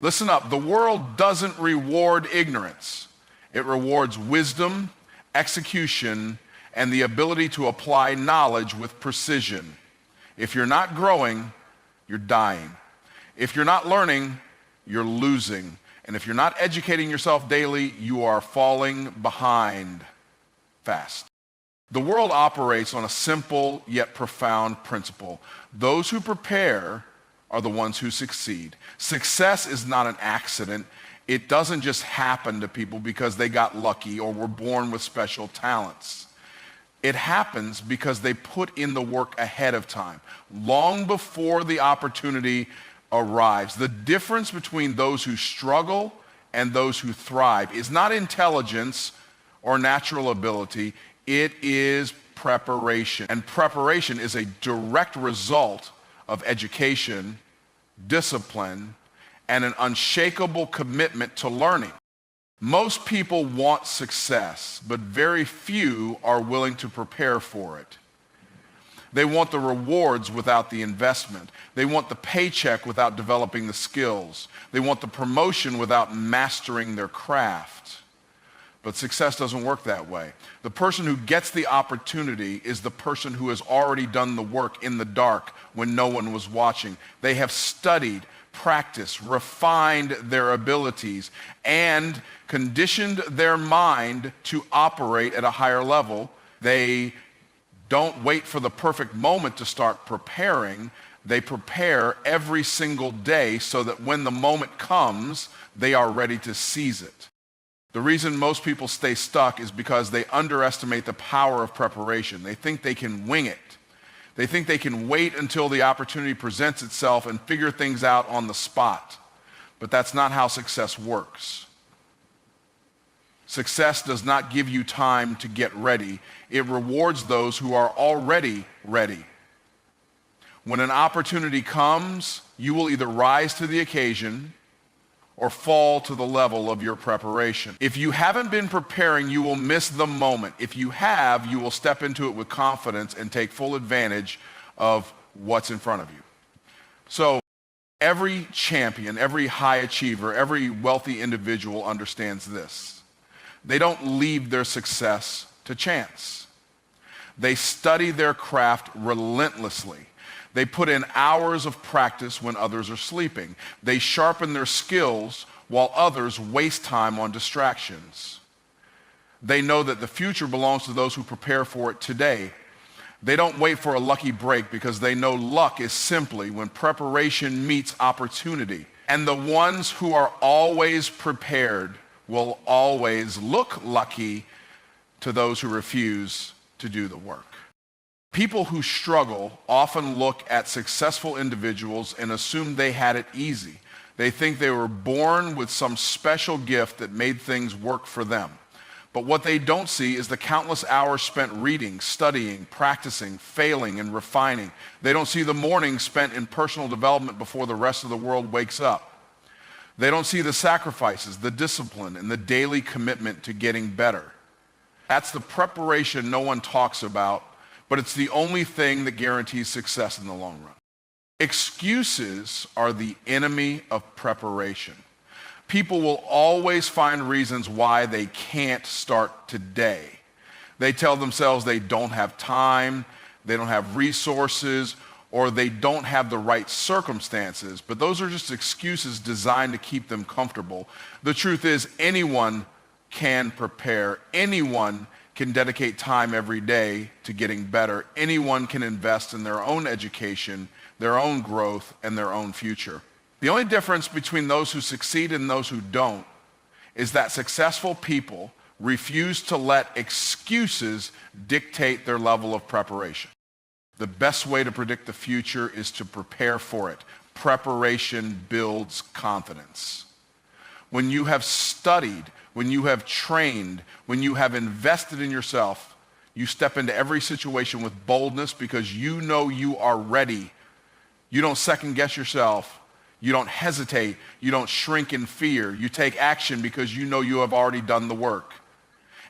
Listen up, the world doesn't reward ignorance. It rewards wisdom, execution, and the ability to apply knowledge with precision. If you're not growing, you're dying. If you're not learning, you're losing. And if you're not educating yourself daily, you are falling behind fast. The world operates on a simple yet profound principle. Those who prepare are the ones who succeed. Success is not an accident. It doesn't just happen to people because they got lucky or were born with special talents. It happens because they put in the work ahead of time, long before the opportunity arrives. The difference between those who struggle and those who thrive is not intelligence or natural ability. It is preparation. And preparation is a direct result of education, discipline, and an unshakable commitment to learning. Most people want success, but very few are willing to prepare for it. They want the rewards without the investment. They want the paycheck without developing the skills. They want the promotion without mastering their craft. But success doesn't work that way. The person who gets the opportunity is the person who has already done the work in the dark when no one was watching. They have studied, practiced, refined their abilities, and conditioned their mind to operate at a higher level. They don't wait for the perfect moment to start preparing. They prepare every single day so that when the moment comes, they are ready to seize it. The reason most people stay stuck is because they underestimate the power of preparation. They think they can wing it. They think they can wait until the opportunity presents itself and figure things out on the spot. But that's not how success works. Success does not give you time to get ready. It rewards those who are already ready. When an opportunity comes, you will either rise to the occasion or fall to the level of your preparation. If you haven't been preparing, you will miss the moment. If you have, you will step into it with confidence and take full advantage of what's in front of you. So every champion, every high achiever, every wealthy individual understands this. They don't leave their success to chance. They study their craft relentlessly. They put in hours of practice when others are sleeping. They sharpen their skills while others waste time on distractions. They know that the future belongs to those who prepare for it today. They don't wait for a lucky break because they know luck is simply when preparation meets opportunity. And the ones who are always prepared will always look lucky to those who refuse to do the work. People who struggle often look at successful individuals and assume they had it easy. They think they were born with some special gift that made things work for them. But what they don't see is the countless hours spent reading, studying, practicing, failing, and refining. They don't see the mornings spent in personal development before the rest of the world wakes up. They don't see the sacrifices, the discipline, and the daily commitment to getting better. That's the preparation no one talks about, but it's the only thing that guarantees success in the long run. Excuses are the enemy of preparation. People will always find reasons why they can't start today. They tell themselves they don't have time, they don't have resources, or they don't have the right circumstances, but those are just excuses designed to keep them comfortable. The truth is, anyone can prepare. Anyone can dedicate time every day to getting better. Anyone can invest in their own education, their own growth, and their own future. The only difference between those who succeed and those who don't is that successful people refuse to let excuses dictate their level of preparation. The best way to predict the future is to prepare for it. Preparation builds confidence. When you have studied, when you have trained, when you have invested in yourself, you step into every situation with boldness because you know you are ready. You don't second guess yourself. You don't hesitate. You don't shrink in fear. You take action because you know you have already done the work.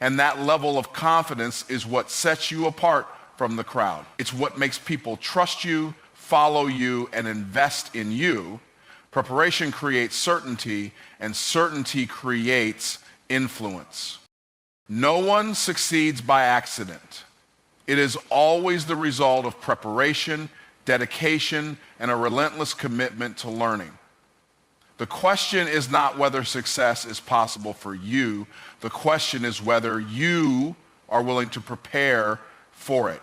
And that level of confidence is what sets you apart from the crowd. It's what makes people trust you, follow you, and invest in you Preparation creates certainty, and certainty creates influence. No one succeeds by accident. It is always the result of preparation, dedication, and a relentless commitment to learning. The question is not whether success is possible for you. The question is whether you are willing to prepare for it.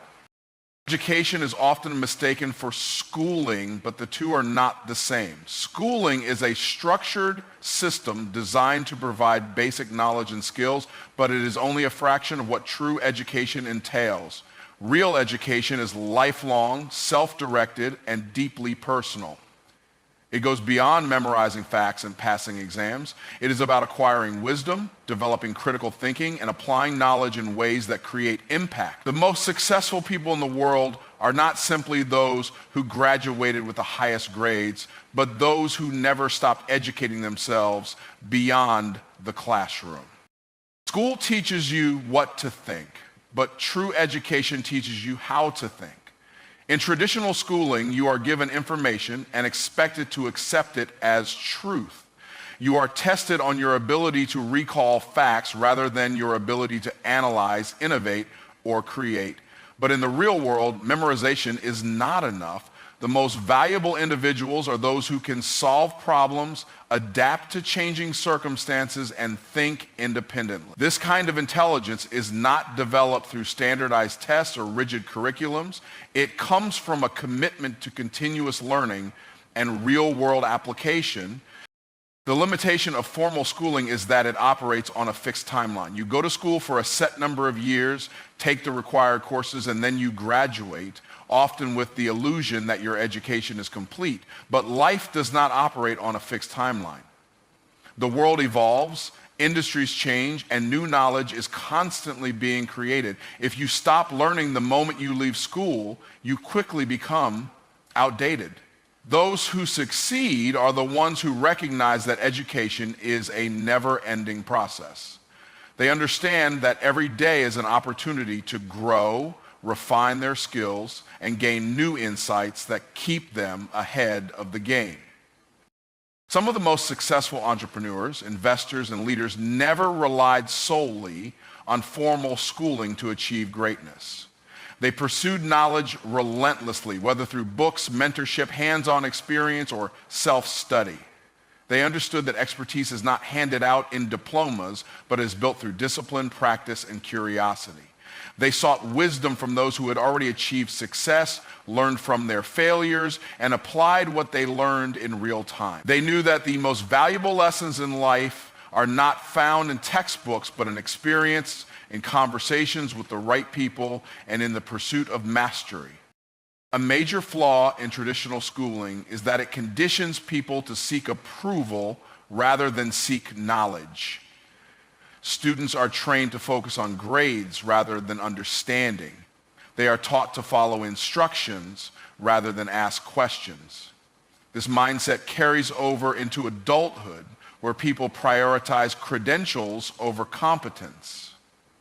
Education is often mistaken for schooling, but the two are not the same. Schooling is a structured system designed to provide basic knowledge and skills, but it is only a fraction of what true education entails. Real education is lifelong, self-directed, and deeply personal. It goes beyond memorizing facts and passing exams. It is about acquiring wisdom, developing critical thinking, and applying knowledge in ways that create impact. The most successful people in the world are not simply those who graduated with the highest grades, but those who never stopped educating themselves beyond the classroom. School teaches you what to think, but true education teaches you how to think. In traditional schooling, you are given information and expected to accept it as truth. You are tested on your ability to recall facts rather than your ability to analyze, innovate, or create. But in the real world, memorization is not enough. The most valuable individuals are those who can solve problems, adapt to changing circumstances, and think independently. This kind of intelligence is not developed through standardized tests or rigid curriculums. It comes from a commitment to continuous learning and real-world application. The limitation of formal schooling is that it operates on a fixed timeline. You go to school for a set number of years, take the required courses, and then you graduate, often with the illusion that your education is complete. But life does not operate on a fixed timeline. The world evolves, industries change, and new knowledge is constantly being created. If you stop learning the moment you leave school, you quickly become outdated. Those who succeed are the ones who recognize that education is a never-ending process. They understand that every day is an opportunity to grow, refine their skills, and gain new insights that keep them ahead of the game. Some of the most successful entrepreneurs, investors, and leaders never relied solely on formal schooling to achieve greatness. They pursued knowledge relentlessly, whether through books, mentorship, hands-on experience, or self-study. They understood that expertise is not handed out in diplomas, but is built through discipline, practice, and curiosity. They sought wisdom from those who had already achieved success, learned from their failures, and applied what they learned in real time. They knew that the most valuable lessons in life are not found in textbooks, but in experience, in conversations with the right people, and in the pursuit of mastery. A major flaw in traditional schooling is that it conditions people to seek approval rather than seek knowledge. Students are trained to focus on grades rather than understanding. They are taught to follow instructions rather than ask questions. This mindset carries over into adulthood, where people prioritize credentials over competence.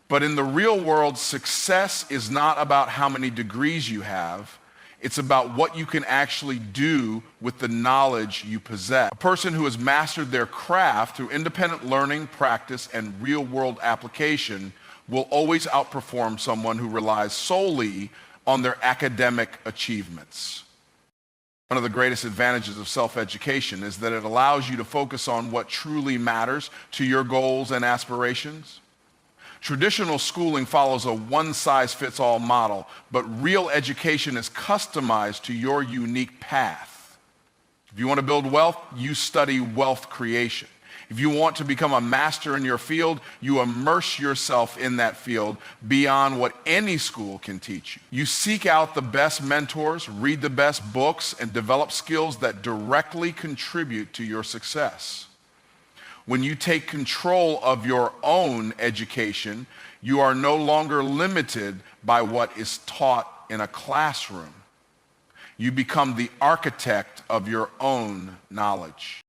But in the real world, success is not about how many degrees you have. It's about what you can actually do with the knowledge you possess. A person who has mastered their craft through independent learning, practice, and real-world application will always outperform someone who relies solely on their academic achievements. One of the greatest advantages of self-education is that it allows you to focus on what truly matters to your goals and aspirations. Traditional schooling follows a one-size-fits-all model, but real education is customized to your unique path. If you want to build wealth, you study wealth creation. If you want to become a master in your field, you immerse yourself in that field beyond what any school can teach you. You seek out the best mentors, read the best books, and develop skills that directly contribute to your success. When you take control of your own education, you are no longer limited by what is taught in a classroom. You become the architect of your own knowledge.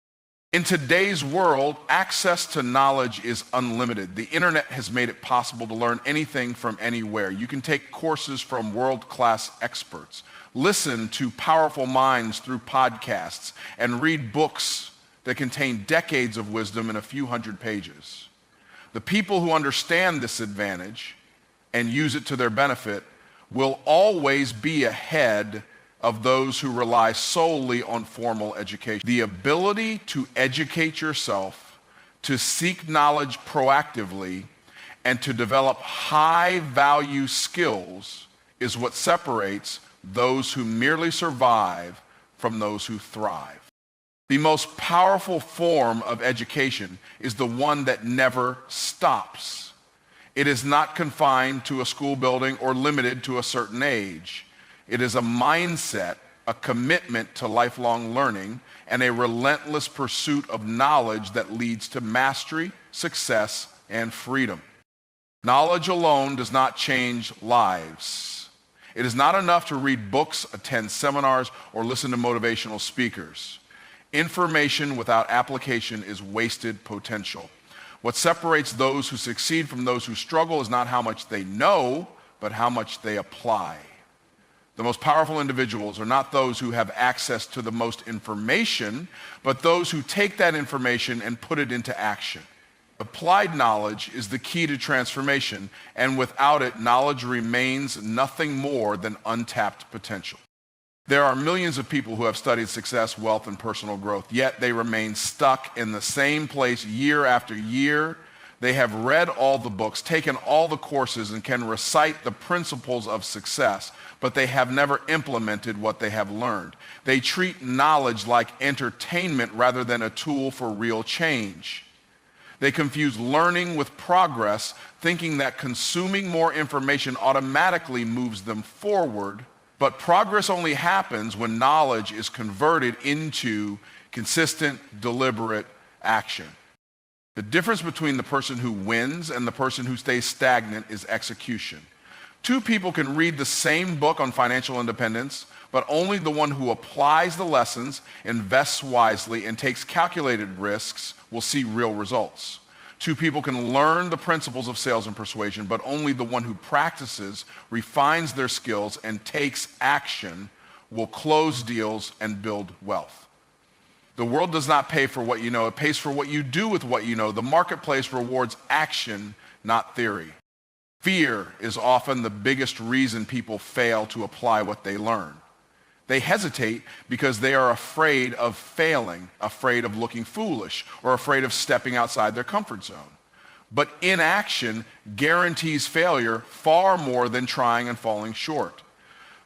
In today's world, access to knowledge is unlimited. The internet has made it possible to learn anything from anywhere. You can take courses from world-class experts, listen to powerful minds through podcasts, and read books that contain decades of wisdom in a few hundred pages. The people who understand this advantage and use it to their benefit will always be ahead of those who rely solely on formal education. The ability to educate yourself, to seek knowledge proactively, and to develop high-value skills is what separates those who merely survive from those who thrive. The most powerful form of education is the one that never stops. It is not confined to a school building or limited to a certain age. It is a mindset, a commitment to lifelong learning, and a relentless pursuit of knowledge that leads to mastery, success, and freedom. Knowledge alone does not change lives. It is not enough to read books, attend seminars, or listen to motivational speakers. Information without application is wasted potential. What separates those who succeed from those who struggle is not how much they know, but how much they apply. The most powerful individuals are not those who have access to the most information, but those who take that information and put it into action. Applied knowledge is the key to transformation, and without it, knowledge remains nothing more than untapped potential. There are millions of people who have studied success, wealth, and personal growth, yet they remain stuck in the same place year after year. They have read all the books, taken all the courses, and can recite the principles of success, but they have never implemented what they have learned. They treat knowledge like entertainment rather than a tool for real change. They confuse learning with progress, thinking that consuming more information automatically moves them forward. But progress only happens when knowledge is converted into consistent, deliberate action. The difference between the person who wins and the person who stays stagnant is execution. Two people can read the same book on financial independence, but only the one who applies the lessons, invests wisely, and takes calculated risks will see real results. Two people can learn the principles of sales and persuasion, but only the one who practices, refines their skills, and takes action will close deals and build wealth. The world does not pay for what you know. It pays for what you do with what you know. The marketplace rewards action, not theory. Fear is often the biggest reason people fail to apply what they learn. They hesitate because they are afraid of failing, afraid of looking foolish, or afraid of stepping outside their comfort zone. But inaction guarantees failure far more than trying and falling short.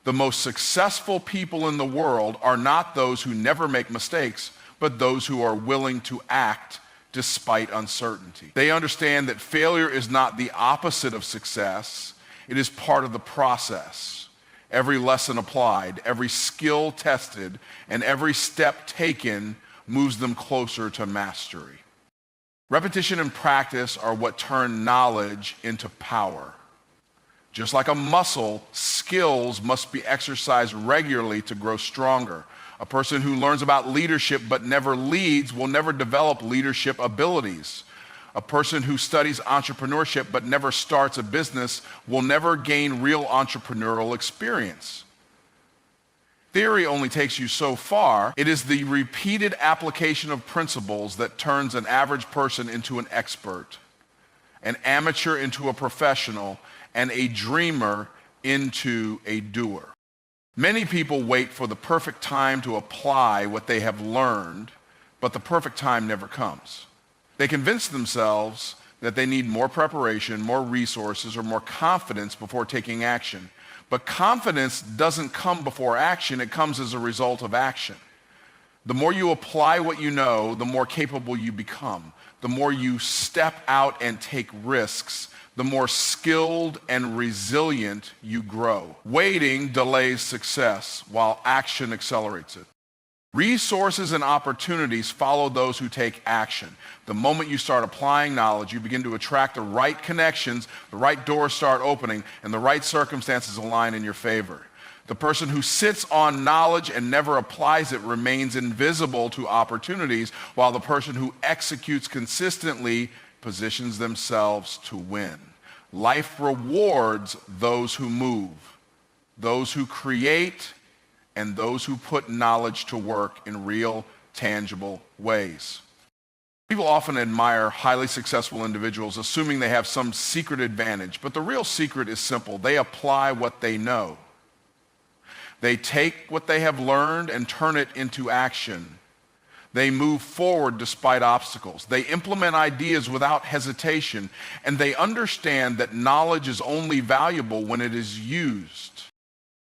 The most successful people in the world are not those who never make mistakes, but those who are willing to act despite uncertainty. They understand that failure is not the opposite of success. It is part of the process. Every lesson applied, every skill tested, and every step taken moves them closer to mastery. Repetition and practice are what turn knowledge into power. Just like a muscle, skills must be exercised regularly to grow stronger. A person who learns about leadership but never leads will never develop leadership abilities. A person who studies entrepreneurship but never starts a business will never gain real entrepreneurial experience. Theory only takes you so far. It is the repeated application of principles that turns an average person into an expert, an amateur into a professional, and a dreamer into a doer. Many people wait for the perfect time to apply what they have learned, but the perfect time never comes. They convince themselves that they need more preparation, more resources, or more confidence before taking action. But confidence doesn't come before action, it comes as a result of action. The more you apply what you know, the more capable you become. The more you step out and take risks, the more skilled and resilient you grow. Waiting delays success, while action accelerates it. Resources and opportunities follow those who take action. The moment you start applying knowledge, you begin to attract the right connections, the right doors start opening, and the right circumstances align in your favor. The person who sits on knowledge and never applies it remains invisible to opportunities, while the person who executes consistently positions themselves to win. Life rewards those who move, those who create, and those who put knowledge to work in real, tangible ways. People often admire highly successful individuals, assuming they have some secret advantage, but the real secret is simple. They apply what they know. They take what they have learned and turn it into action. They move forward despite obstacles. They implement ideas without hesitation, and they understand that knowledge is only valuable when it is used.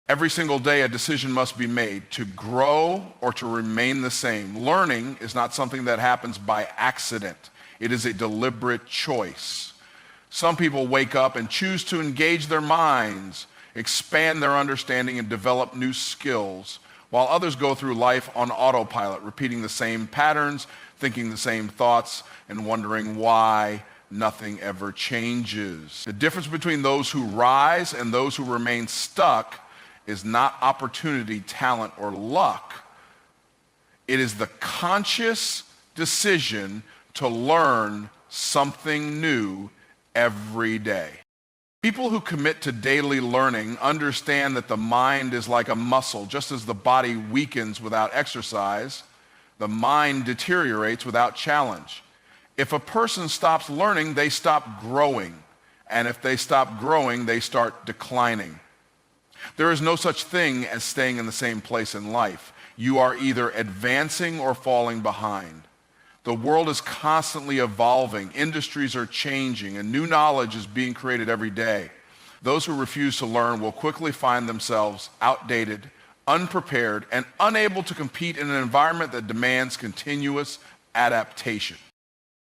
Every single day, a decision must be made to grow or to remain the same. Learning is not something that happens by accident. It is a deliberate choice. Some people wake up and choose to engage their minds, expand their understanding, and develop new skills, while others go through life on autopilot, repeating the same patterns, thinking the same thoughts, and wondering why nothing ever changes. The difference between those who rise and those who remain stuck is not opportunity, talent, or luck. It is the conscious decision to learn something new every day. People who commit to daily learning understand that the mind is like a muscle. Just as the body weakens without exercise, the mind deteriorates without challenge. If a person stops learning, they stop growing. And if they stop growing, they start declining. There is no such thing as staying in the same place in life. You are either advancing or falling behind. The world is constantly evolving, industries are changing, and new knowledge is being created every day. Those who refuse to learn will quickly find themselves outdated, unprepared, and unable to compete in an environment that demands continuous adaptation.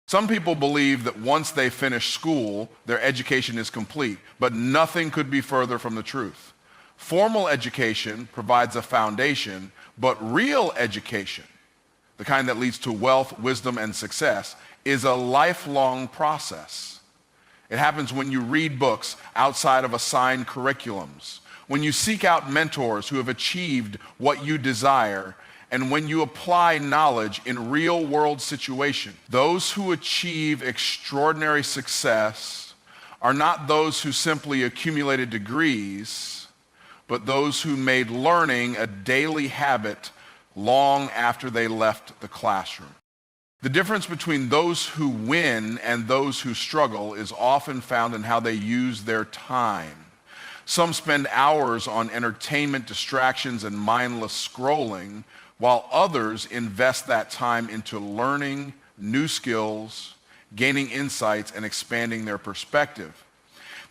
Some people believe that once they finish school, their education is complete, but nothing could be further from the truth. Formal education provides a foundation, but real education, the kind that leads to wealth, wisdom, and success, is a lifelong process. It happens when you read books outside of assigned curriculums, when you seek out mentors who have achieved what you desire, and when you apply knowledge in real-world situations. Those who achieve extraordinary success are not those who simply accumulated degrees, but those who made learning a daily habit long after they left the classroom. The difference between those who win and those who struggle is often found in how they use their time. Some spend hours on entertainment, distractions, and mindless scrolling, while others invest that time into learning new skills, gaining insights, and expanding their perspective.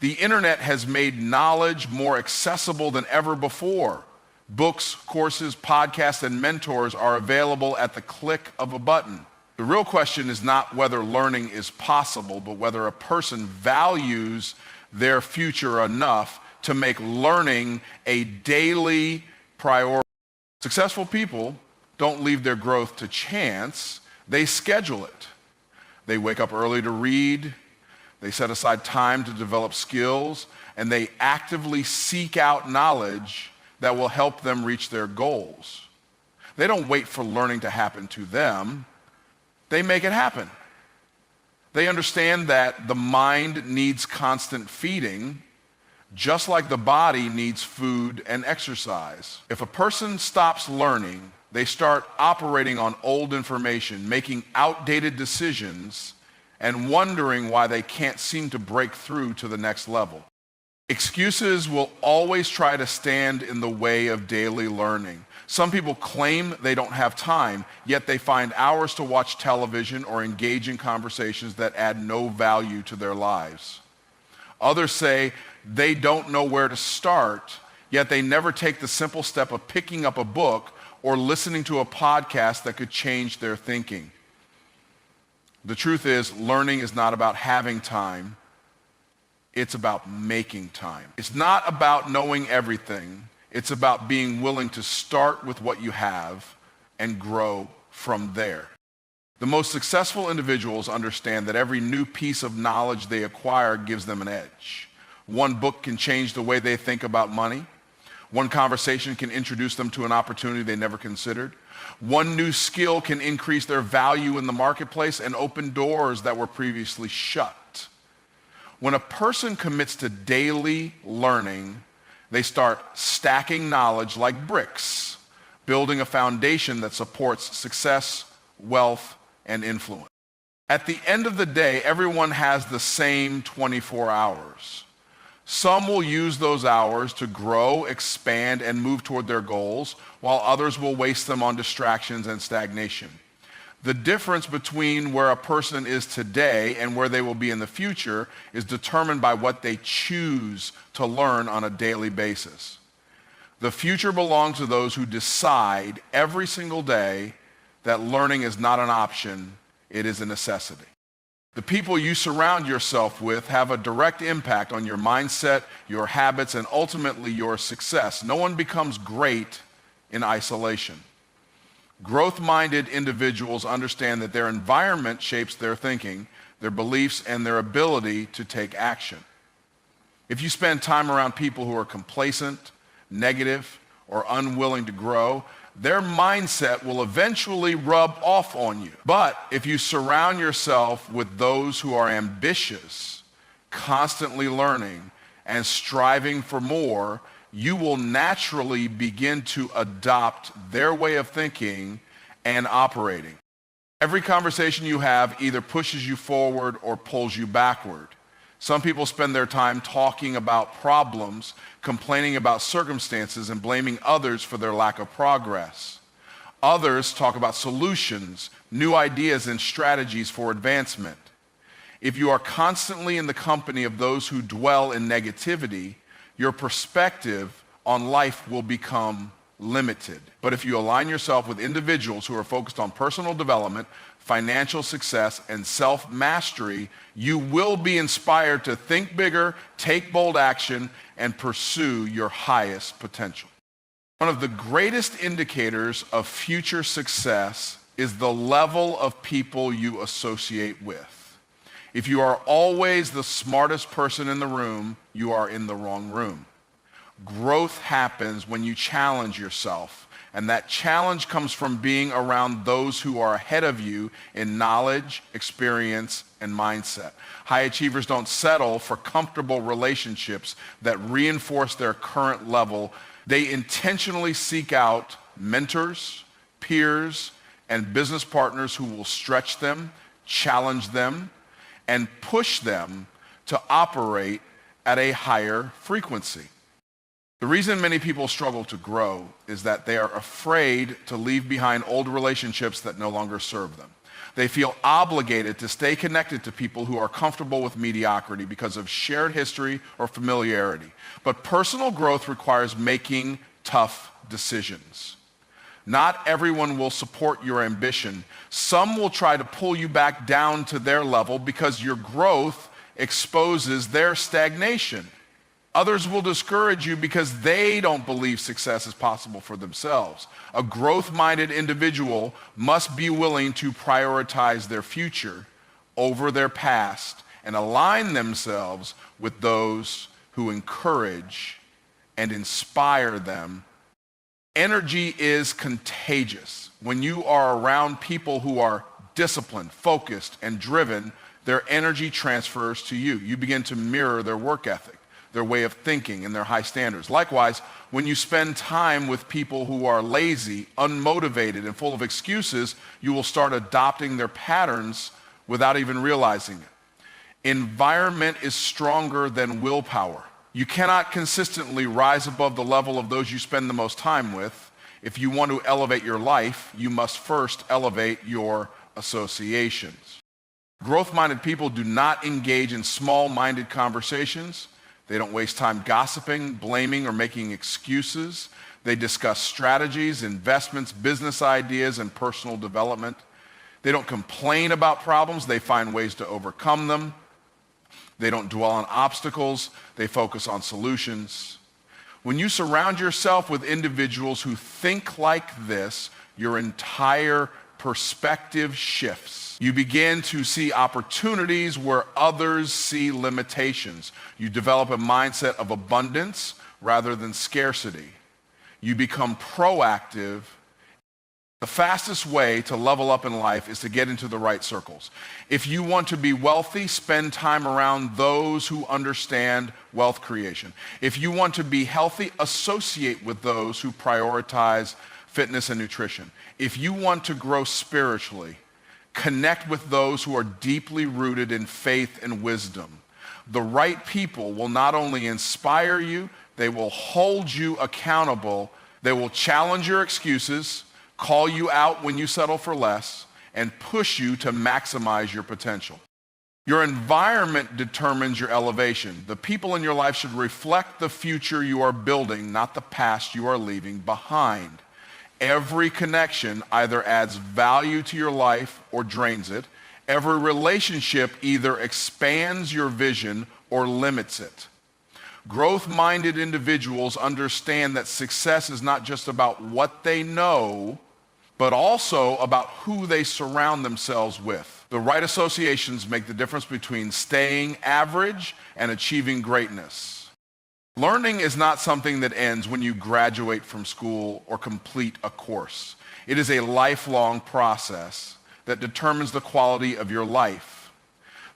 The internet has made knowledge more accessible than ever before. Books, courses, podcasts, and mentors are available at the click of a button. The real question is not whether learning is possible, but whether a person values their future enough to make learning a daily priority. Successful people don't leave their growth to chance, they schedule it. They wake up early to read, they set aside time to develop skills, and they actively seek out knowledge that will help them reach their goals. They don't wait for learning to happen to them, they make it happen. They understand that the mind needs constant feeding, just like the body needs food and exercise. If a person stops learning, they start operating on old information, making outdated decisions, and wondering why they can't seem to break through to the next level. Excuses will always try to stand in the way of daily learning. Some people claim they don't have time, yet they find hours to watch television or engage in conversations that add no value to their lives. Others say they don't know where to start, yet they never take the simple step of picking up a book or listening to a podcast that could change their thinking. The truth is, learning is not about having time, it's about making time. It's not about knowing everything, it's about being willing to start with what you have and grow from there. The most successful individuals understand that every new piece of knowledge they acquire gives them an edge. One book can change the way they think about money. One conversation can introduce them to an opportunity they never considered. One new skill can increase their value in the marketplace and open doors that were previously shut. When a person commits to daily learning, they start stacking knowledge like bricks, building a foundation that supports success, wealth, and influence. At the end of the day, everyone has the same 24 hours. Some will use those hours to grow, expand, and move toward their goals, while others will waste them on distractions and stagnation. The difference between where a person is today and where they will be in the future is determined by what they choose to learn on a daily basis. The future belongs to those who decide every single day that learning is not an option, it is a necessity. The people you surround yourself with have a direct impact on your mindset, your habits, and ultimately your success. No one becomes great in isolation. Growth-minded individuals understand that their environment shapes their thinking, their beliefs, and their ability to take action. If you spend time around people who are complacent, negative, or unwilling to grow, their mindset will eventually rub off on you. But if you surround yourself with those who are ambitious, constantly learning, and striving for more, you will naturally begin to adopt their way of thinking and operating. Every conversation you have either pushes you forward or pulls you backward. Some people spend their time talking about problems, complaining about circumstances, and blaming others for their lack of progress. Others talk about solutions, new ideas, and strategies for advancement. If you are constantly in the company of those who dwell in negativity, your perspective on life will become limited. But if you align yourself with individuals who are focused on personal development, financial success, and self-mastery, you will be inspired to think bigger, take bold action, and pursue your highest potential. One of the greatest indicators of future success is the level of people you associate with. If you are always the smartest person in the room, you are in the wrong room. Growth happens when you challenge yourself, and that challenge comes from being around those who are ahead of you in knowledge, experience, and mindset. High achievers don't settle for comfortable relationships that reinforce their current level. They intentionally seek out mentors, peers, and business partners who will stretch them, challenge them, and push them to operate at a higher frequency. The reason many people struggle to grow is that they are afraid to leave behind old relationships that no longer serve them. They feel obligated to stay connected to people who are comfortable with mediocrity because of shared history or familiarity. But personal growth requires making tough decisions. Not everyone will support your ambition. Some will try to pull you back down to their level because your growth exposes their stagnation. Others will discourage you because they don't believe success is possible for themselves. A growth-minded individual must be willing to prioritize their future over their past and align themselves with those who encourage and inspire them. Energy is contagious. When you are around people who are disciplined, focused, and driven, their energy transfers to you. You begin to mirror their work ethic, their way of thinking, and their high standards. Likewise, when you spend time with people who are lazy, unmotivated, and full of excuses, you will start adopting their patterns without even realizing it. Environment is stronger than willpower. You cannot consistently rise above the level of those you spend the most time with. If you want to elevate your life, you must first elevate your associations. Growth-minded people do not engage in small-minded conversations. They don't waste time gossiping, blaming, or making excuses. They discuss strategies, investments, business ideas, and personal development. They don't complain about problems. They find ways to overcome them. They don't dwell on obstacles. They focus on solutions. When you surround yourself with individuals who think like this, your entire perspective shifts. You begin to see opportunities where others see limitations. You develop a mindset of abundance rather than scarcity. You become proactive. The fastest way to level up in life is to get into the right circles. If you want to be wealthy, spend time around those who understand wealth creation. If you want to be healthy, associate with those who prioritize fitness, and nutrition. If you want to grow spiritually, connect with those who are deeply rooted in faith and wisdom. The right people will not only inspire you, they will hold you accountable. They will challenge your excuses, call you out when you settle for less, and push you to maximize your potential. Your environment determines your elevation. The people in your life should reflect the future you are building, not the past you are leaving behind. Every connection either adds value to your life or drains it. Every relationship either expands your vision or limits it. Growth-minded individuals understand that success is not just about what they know, but also about who they surround themselves with. The right associations make the difference between staying average and achieving greatness. Learning is not something that ends when you graduate from school or complete a course. It is a lifelong process that determines the quality of your life.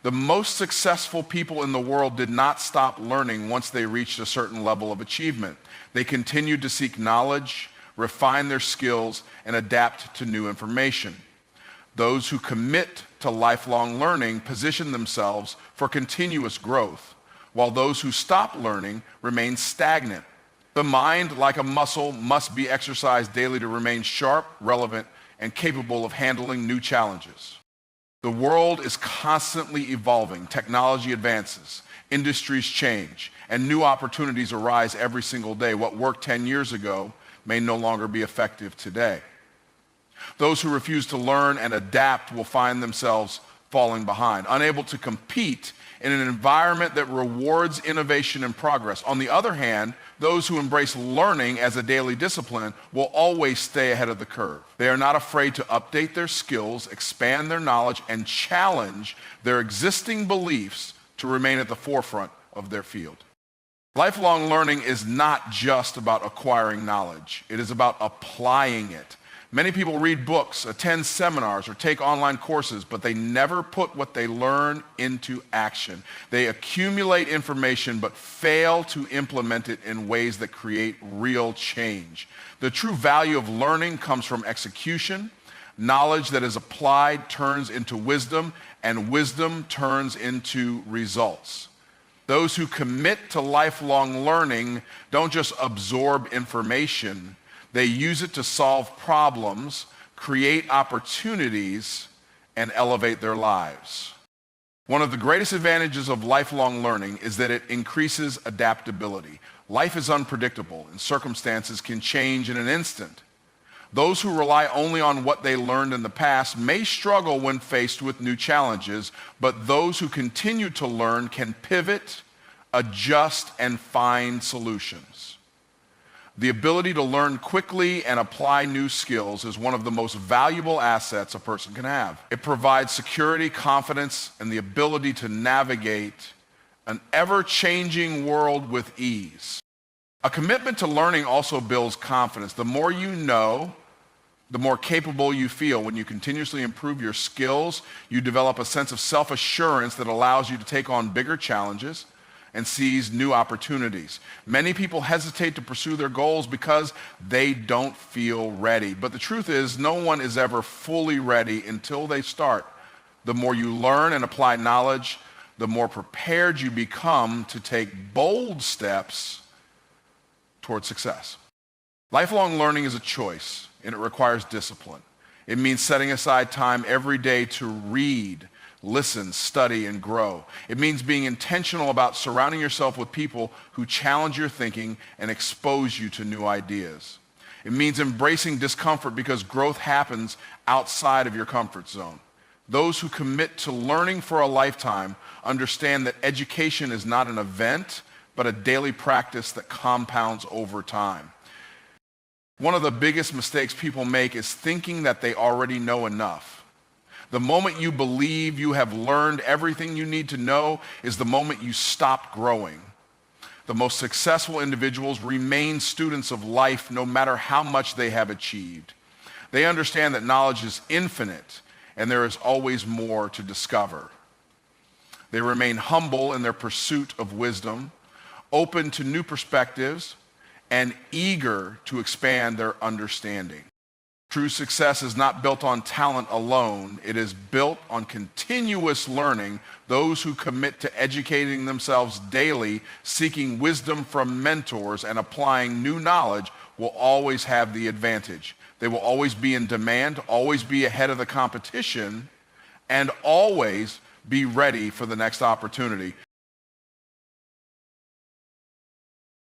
The most successful people in the world did not stop learning once they reached a certain level of achievement. They continued to seek knowledge, refine their skills, and adapt to new information. Those who commit to lifelong learning position themselves for continuous growth, while those who stop learning remain stagnant. The mind, like a muscle, must be exercised daily to remain sharp, relevant, and capable of handling new challenges. The world is constantly evolving. Technology advances, industries change, and new opportunities arise every single day. What worked 10 years ago may no longer be effective today. Those who refuse to learn and adapt will find themselves falling behind, unable to compete in an environment that rewards innovation and progress. On the other hand, those who embrace learning as a daily discipline will always stay ahead of the curve. They are not afraid to update their skills, expand their knowledge, and challenge their existing beliefs to remain at the forefront of their field. Lifelong learning is not just about acquiring knowledge. It is about applying it. Many people read books, attend seminars, or take online courses, but they never put what they learn into action. They accumulate information but fail to implement it in ways that create real change. The true value of learning comes from execution. Knowledge that is applied turns into wisdom, and wisdom turns into results. Those who commit to lifelong learning don't just absorb information. They use it to solve problems, create opportunities, and elevate their lives. One of the greatest advantages of lifelong learning is that it increases adaptability. Life is unpredictable, and circumstances can change in an instant. Those who rely only on what they learned in the past may struggle when faced with new challenges, but those who continue to learn can pivot, adjust, and find solutions. The ability to learn quickly and apply new skills is one of the most valuable assets a person can have. It provides security, confidence, and the ability to navigate an ever-changing world with ease. A commitment to learning also builds confidence. The more you know, the more capable you feel. When you continuously improve your skills, you develop a sense of self-assurance that allows you to take on bigger challenges and seize new opportunities. Many people hesitate to pursue their goals because they don't feel ready. But the truth is, no one is ever fully ready until they start. The more you learn and apply knowledge, the more prepared you become to take bold steps toward success. Lifelong learning is a choice, and it requires discipline. It means setting aside time every day to read, listen, study, and grow. It means being intentional about surrounding yourself with people who challenge your thinking and expose you to new ideas. It means embracing discomfort because growth happens outside of your comfort zone. Those who commit to learning for a lifetime understand that education is not an event, but a daily practice that compounds over time. One of the biggest mistakes people make is thinking that they already know enough. The moment you believe you have learned everything you need to know is the moment you stop growing. The most successful individuals remain students of life no matter how much they have achieved. They understand that knowledge is infinite and there is always more to discover. They remain humble in their pursuit of wisdom, open to new perspectives, and eager to expand their understanding. True success is not built on talent alone. It is built on continuous learning. Those who commit to educating themselves daily, seeking wisdom from mentors, and applying new knowledge will always have the advantage. They will always be in demand, always be ahead of the competition, and always be ready for the next opportunity.